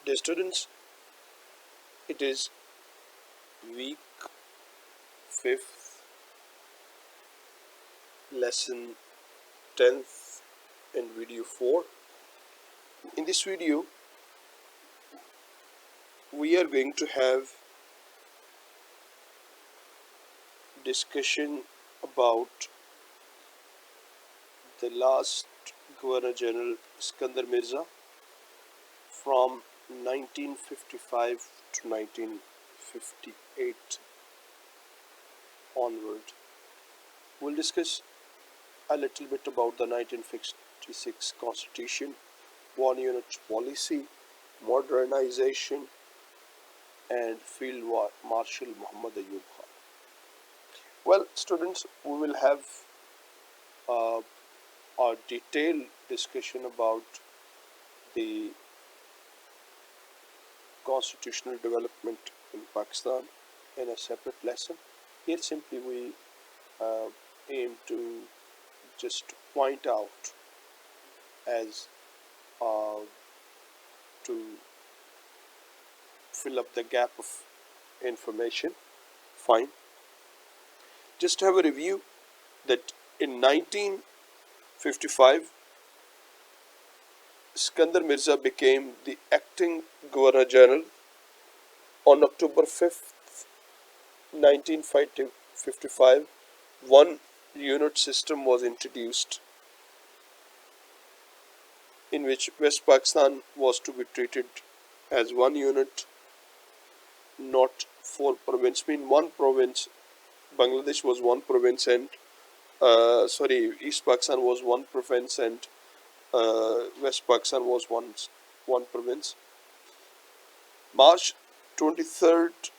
Dear students, it is week 5th, lesson 10th and video 4. In this video, we are going to have discussion about the last Governor General Iskandar Mirza from 1955 to 1958 onward. We'll discuss a little bit about the 1956 Constitution, one unit policy, modernization, and Field Marshal Muhammad Ayub Khan. Well, students, we will have a detailed discussion about the constitutional development in Pakistan in a separate lesson. Here simply we aim to just point out as to fill up the gap of information. Fine. Just have a review that in 1955 Iskandar Mirza became the acting Governor General. On October 5th, 1955, one unit system was introduced in which West Pakistan was to be treated as one unit, not four provinces. One province, Bangladesh was one province and East Pakistan was one province and West Pakistan was one province. March 23rd,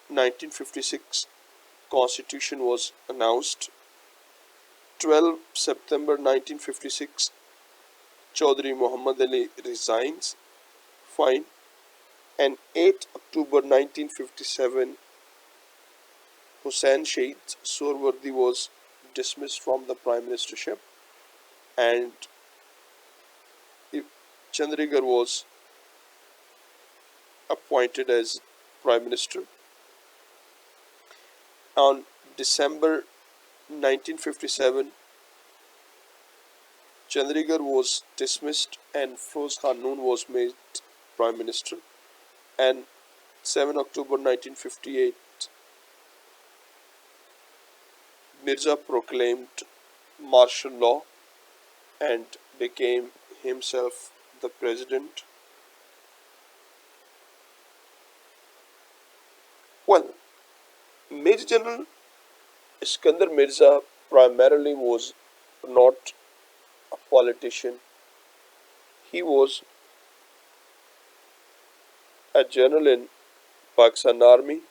1956, Constitution was announced. 12 September 1956, Chaudhry Muhammad Ali resigns. Fine. And 8 October 1957, Hussain Shahid Suhrawardy was dismissed from the Prime Ministership and Chandigarh was appointed as Prime Minister. On December 1957, Chandigarh was dismissed and Feroz Khan Noon was made Prime Minister. And 7 October 1958, Mirza proclaimed martial law and became himself the president. Well, Major General Iskandar Mirza primarily was not a politician. He was a general in Pakistan Army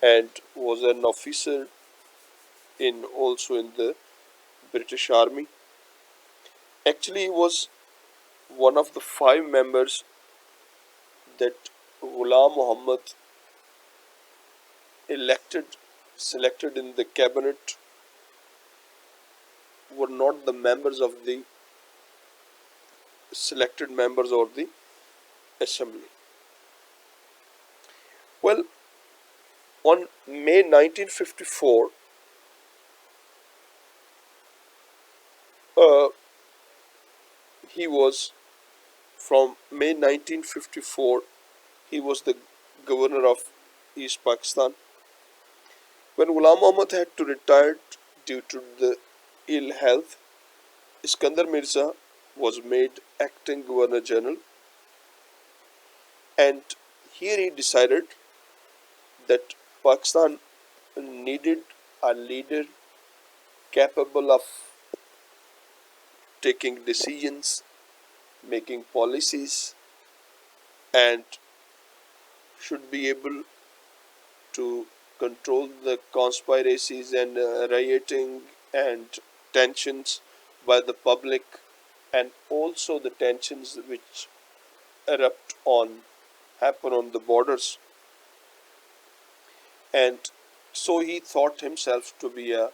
and was an officer also in the British Army. Actually, he was one of the 5 members that Ghulam Muhammad selected in the cabinet were not the members of the selected members of the assembly. Well, on May 1954, he was from May 1954, he was the governor of East Pakistan. When Ghulam Muhammad had to retire due to the ill health, Iskandar Mirza was made acting Governor General, and here he decided that Pakistan needed a leader capable of taking decisions, making policies, and should be able to control the conspiracies and rioting and tensions by the public, and also the tensions which happen on the borders. And so he thought himself to be a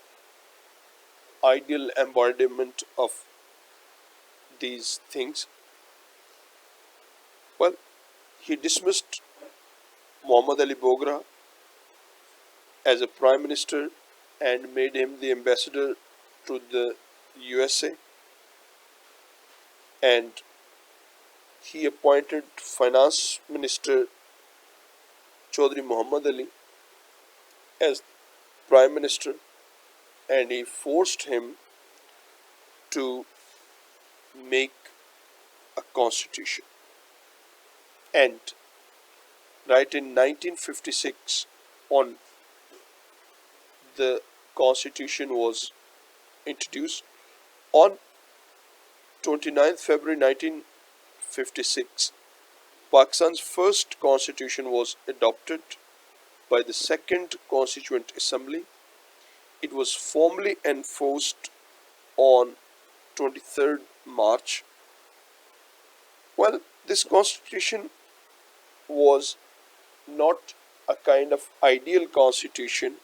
ideal embodiment of these things. Well, he dismissed Muhammad Ali Bogra as a prime minister and made him the ambassador to the USA, and he appointed finance minister Chaudhry Muhammad Ali as prime minister, and he forced him to make a constitution. And right in 1956, on the constitution was introduced. On 29th February 1956, Pakistan's first constitution was adopted by the Second Constituent Assembly. It was formally enforced on 23rd March. Well, this constitution was not a kind of ideal constitution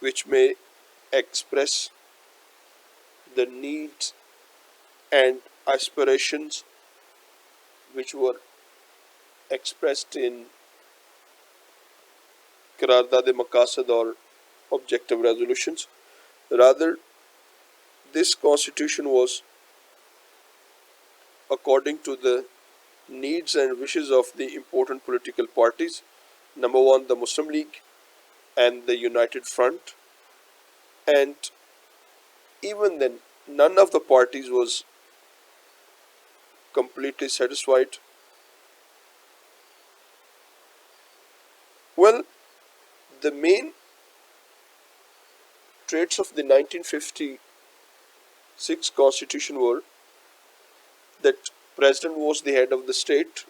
which may express the needs and aspirations which were expressed in Qaraardad Maqasid or objective resolutions. Rather, this constitution was according to the needs and wishes of the important political parties. Number one, the Muslim League and the United Front. And even then, none of the parties was completely satisfied. Well, the main traits of the 1956 constitution were that president was the head of the state,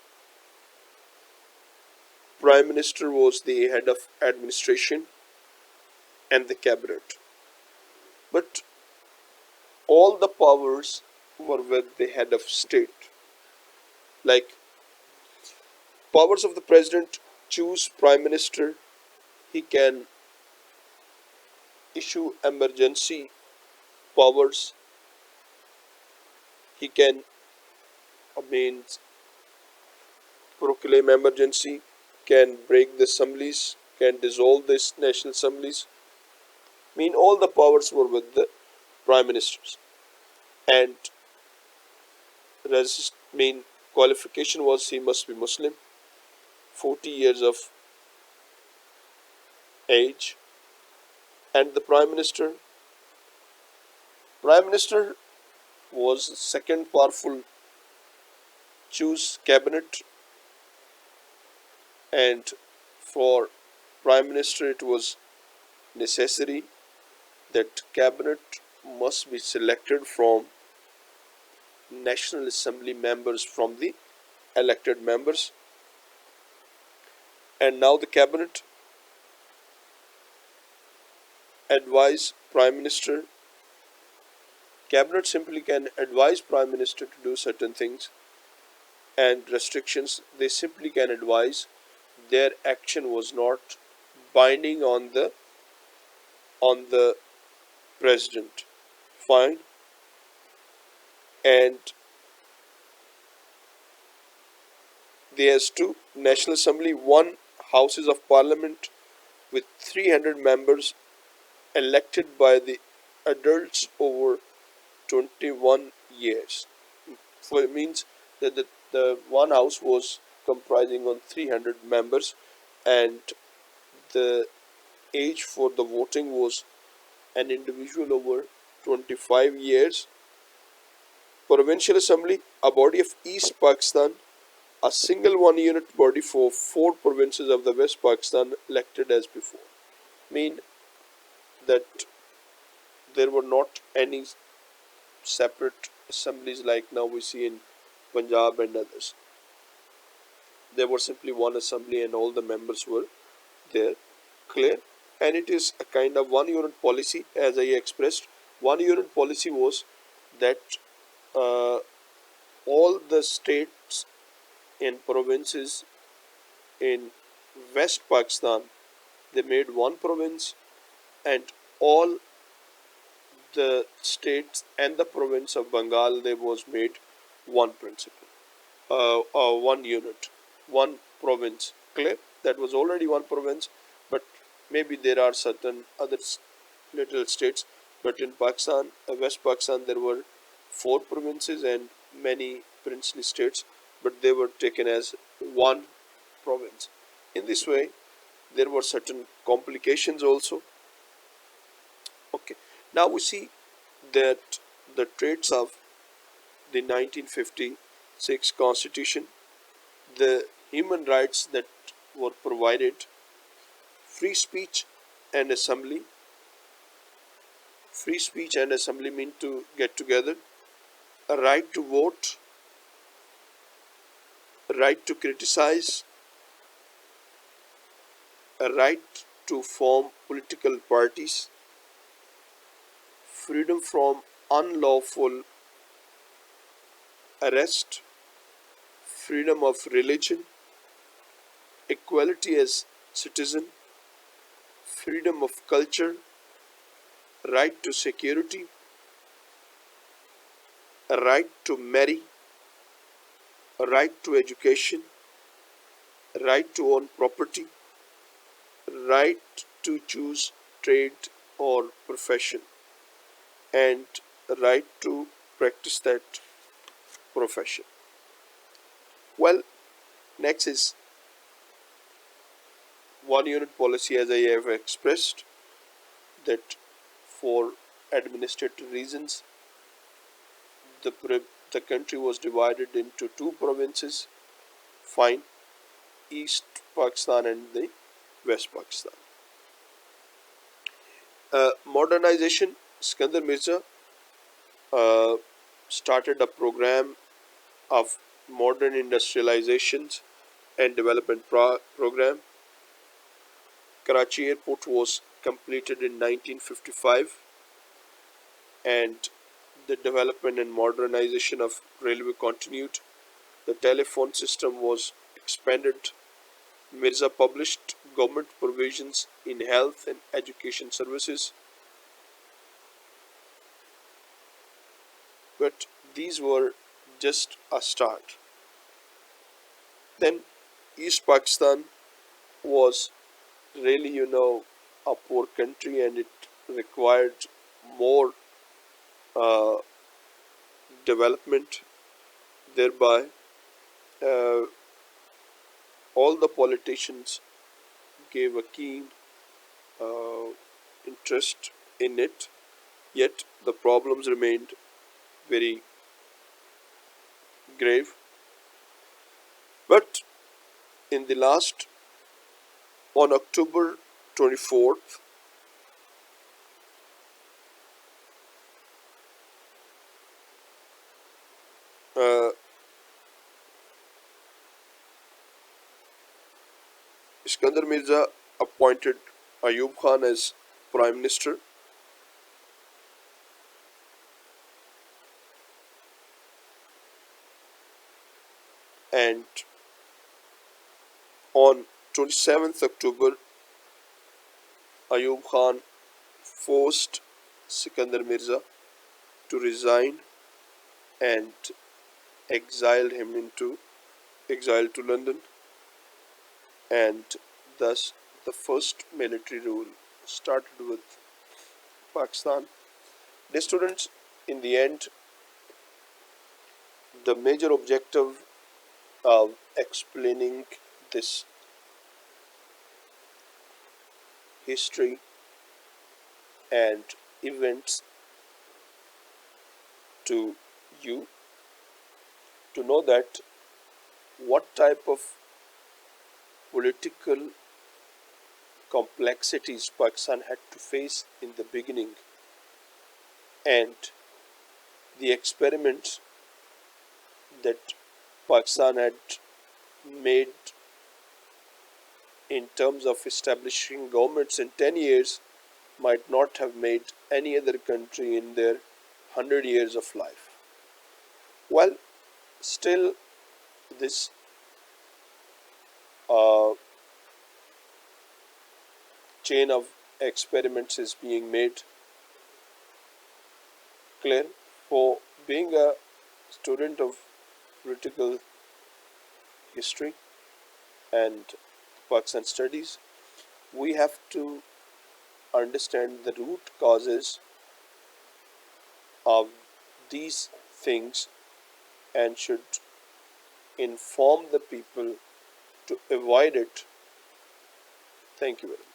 prime minister was the head of administration, and the cabinet. But all the powers were with the head of state. Like powers of the president: choose prime minister, he can issue emergency powers, he can means proclaim emergency, can break the assemblies, can dissolve the national assemblies. All the powers were with the prime ministers. And qualification was he must be Muslim, 40 years of age. And the prime minister was second powerful. Choose cabinet, and for prime minister it was necessary that cabinet must be selected from National Assembly members, from the elected members. And now the cabinet advise prime minister. Cabinet simply can advise prime minister to do certain things, and restrictions they simply can advise. Their action was not binding on the president. Fine. And there's two National Assembly, one Houses of Parliament with 300 members elected by the adults over 21 years. So it means that the one house was comprising on 300 members, and the age for the voting was an individual over 25 years. Provincial Assembly, a body of East Pakistan, a single one unit body for 4 provinces of the West Pakistan, elected as before. Mean that there were not any separate assemblies like now we see in Punjab and others. There was simply one assembly and all the members were there. Clear? And it is a kind of one unit policy, as I expressed. One unit policy was that all the states and provinces in West Pakistan, they made one province, and all the states and the province of Bengal, they was made one principle. one unit, one province. Clear? That was already one province, but maybe there are certain other little states. But in Pakistan, West Pakistan, there were four provinces and many princely states, but they were taken as one province. In this way, there were certain complications also. Okay, now we see that the traits of the 1956 Constitution, the human rights that were provided, free speech and assembly. Free speech and assembly mean to get together, a right to vote, a right to criticize, a right to form political parties, freedom from unlawful arrest, freedom of religion, equality as citizen, freedom of culture, right to security, a right to marry, a right to education, a right to own property, right to choose trade or profession, and a right to practice that profession. Well, next is one unit policy, as I have expressed, that for administrative reasons, the country was divided into two provinces, fine, East Pakistan and the West Pakistan. Modernization, Sikandar Mirza uh, started a program of modern industrializations and development program. Karachi Airport was completed in 1955, and the development and modernization of railway continued. The telephone system was expanded. Mirza published government provisions in health and education services, but these were just a start. Then East Pakistan was really, a poor country, and it required more uh, development. Thereby, uh, all the politicians gave a keen uh, interest in it, yet the problems remained very grave. But in the last, on October 24th, Iskandar Mirza appointed Ayub Khan as Prime Minister, and on 27th October, Ayub Khan forced Sikandar Mirza to resign and exiled him into exile to London, and thus the first military rule started with Pakistan. Dear students, in the end, the major objective of explaining this history and events to you, to know that what type of political complexities Pakistan had to face in the beginning, and the experiments that Pakistan had made in terms of establishing governments in 10 years might not have made any other country in their 100 years of life. Well, still, this uh, chain of experiments is being made clear. For being a student of political history and Pakistan studies, we have to understand the root causes of these things and should inform the people to avoid it. Thank you very much.